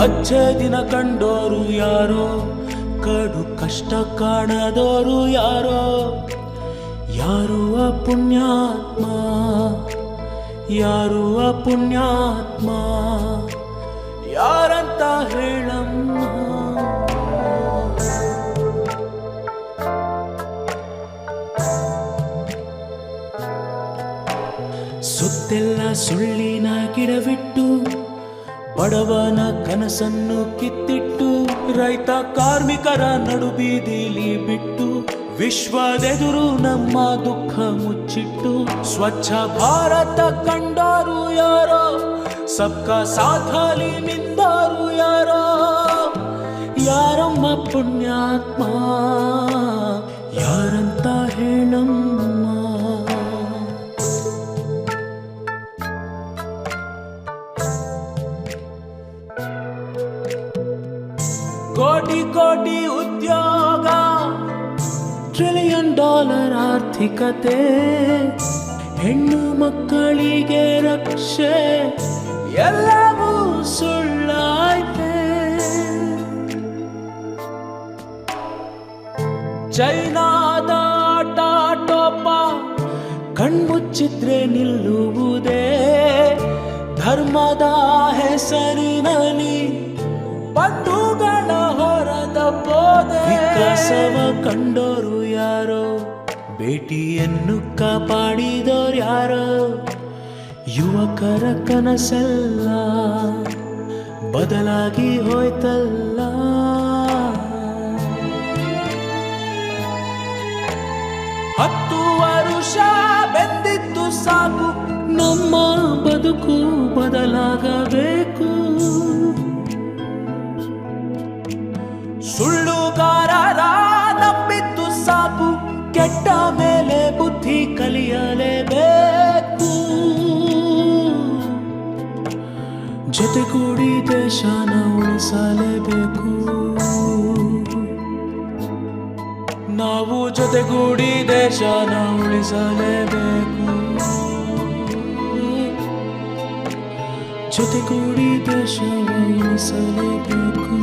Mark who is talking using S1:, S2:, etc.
S1: ಅಜ್ಜೆ ದಿನ ಕಂಡೋರು ಯಾರೋ, ಕಡು ಕಷ್ಟ ಕಾಣದೋರು ಯಾರೋ, ಯಾರು ಅಪುಣ್ಯಾತ್ಮ, ಯಾರು ಅಪುಣ್ಯಾತ್ಮ, ಯಾರಂತ ಹೇಳಮ್ಮ. ಸುತ್ತೆಲ್ಲ ಸುಳ್ಳಿನ ಗಿಡವಿಟ್ಟು, ಬಡವನ ಕನಸನ್ನು ಕಿತ್ತಿಟ್ಟು, ರೈತ ಕಾರ್ಮಿಕರ ನಡುಬೀದಿಲಿ ಬಿಟ್ಟು, ವಿಶ್ವದೆದುರು ನಮ್ಮ ದುಃಖ ಮುಚ್ಚಿಟ್ಟು, ಸ್ವಚ್ಛ ಭಾರತ ಕಂಡಾರು ಯಾರೋ, ಸಬ್ಕಾ ಸಾಥಾಲಿ ಮಿಂದಾರು ಯಾರೋ, ಯಾರಮ್ಮ ಪುಣ್ಯಾತ್ಮ, ಯಾರಂತ ಹೇಳಮ್ಮ. ಕೋಟಿ ಕೋಟಿ ಉದ್ಯೋಗ, $1 ಟ್ರಿಲಿಯನ್ ಆರ್ಥಿಕತೆ, ಹೆಣ್ಣು ಮಕ್ಕಳಿಗೆ ರಕ್ಷೆ, ಎಲ್ಲವೂ ಸುಳ್ಳಾಯ್ತೆ. ಚೈನಾದ ಟಾಟೋಪ ಕಣ್ಮುಚ್ಚಿದ್ರೆ ನಿಲ್ಲುವುದೇ, ಧರ್ಮದ ಹೆಸರಿನಲ್ಲಿ ಬಂಧುಗಳ ಹೊರದ ಬೋಧೆ. ವಿಕಾಸವ ಕಂಡೋರು ಯಾರೋ, ಬೇಟಿಯನ್ನು ಕಾಪಾಡಿದೋರು ಯಾರೋ, ಯುವಕರ ಕನಸೆಲ್ಲ ಬದಲಾಗಿ ಹೋಯ್ತಲ್ಲ. ಹತ್ತು ವರುಷ ಬೆಂದಿತ್ತು ಸಾಕು, ನಮ್ಮ ಬದುಕು ಬದಲಾಗಬೇಕು. ಸುಳ್ಳುಗಾರರ ನಂಬಿದ್ದು ಸಾಕು, ಕೆಟ್ಟ ಮೇಲೆ ಬುದ್ಧಿ ಕಲಿಯಲೇಬೇಕು. ಜೊತೆಗೂಡಿ ದೇಶನ ಉಳಿಸಲೇಬೇಕು, ನಾವು ಜೊತೆಗೂಡಿ ದೇಶನ ಉಳಿಸಲೇಬೇಕು, ಜೊತೆಗೂಡಿ ದೇಶನ ಉಳಿಸಲೇಬೇಕು.